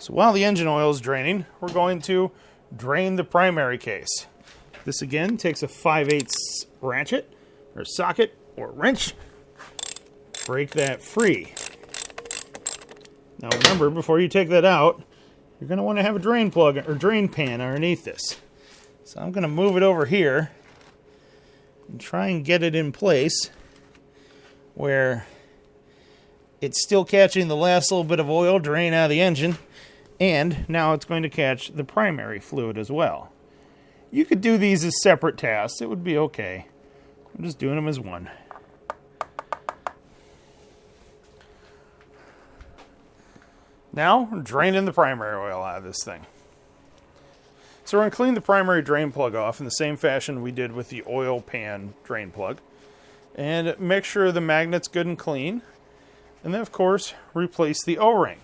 So while the engine oil is draining, we're going to drain the primary case. This again takes a 5/8 ratchet or socket or wrench. Break that free. Now remember, before you take that out, you're going to want to have a drain plug or drain pan underneath this. So I'm going to move it over here and try and get it in place where it's still catching the last little bit of oil drain out of the engine, and now it's going to catch the primary fluid as well. You could do these as separate tasks. It would be okay. I'm just doing them as one. Now, we're draining the primary oil out of this thing. So we're going to clean the primary drain plug off in the same fashion we did with the oil pan drain plug. And make sure the magnet's good and clean. And then, of course, replace the O-ring.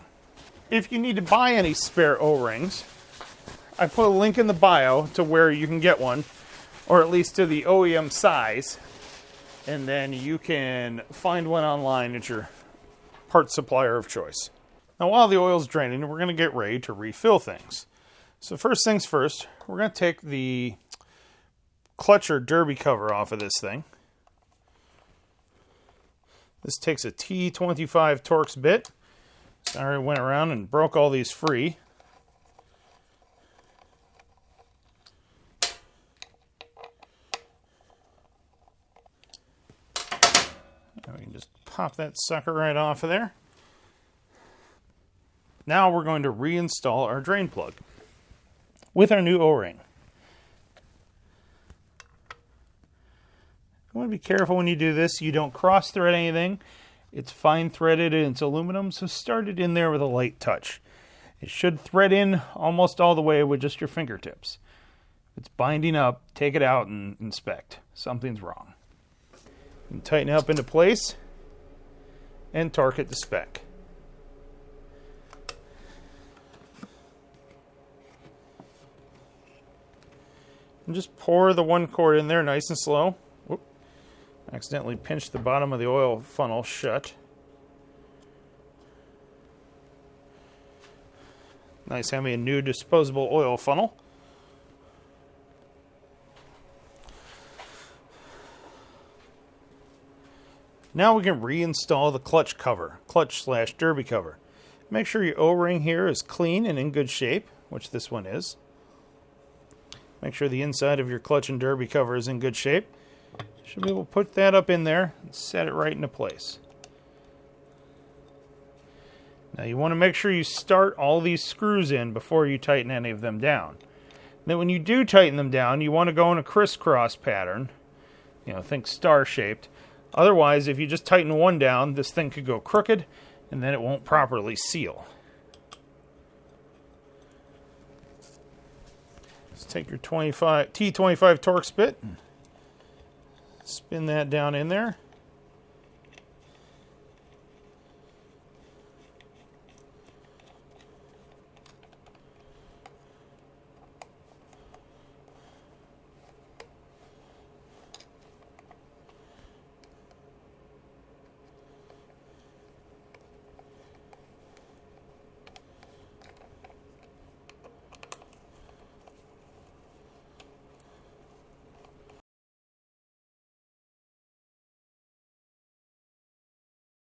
If you need to buy any spare O-rings, I put a link in the bio to where you can get one, or at least to the OEM size, and then you can find one online at your parts supplier of choice. Now, while the oil's draining, we're going to get ready to refill things. So first things first, we're going to take the clutch or derby cover off of this thing. This takes a T25 Torx bit. I already went around and broke all these free. And we can just pop that sucker right off of there. Now we're going to reinstall our drain plug with our new O-ring. You want to be careful when you do this. You don't cross-thread anything. It's fine threaded and it's aluminum, so start it in there with a light touch. It should thread in almost all the way with just your fingertips. If it's binding up, take it out and inspect. Something's wrong. You can tighten it up into place and torque it to spec. And just pour the 1 quart in there nice and slow. Whoop. Accidentally pinched the bottom of the oil funnel shut. Nice having a new disposable oil funnel. Now we can reinstall the clutch cover, clutch/derby cover. Make sure your O-ring here is clean and in good shape, which this one is. Make sure the inside of your clutch and derby cover is in good shape. Should be able to put that up in there and set it right into place. Now you want to make sure you start all these screws in before you tighten any of them down. Then when you do tighten them down, you want to go in a crisscross pattern. Think star-shaped. Otherwise, if you just tighten one down, this thing could go crooked and then it won't properly seal. Take your T25 Torx bit, spin that down in there.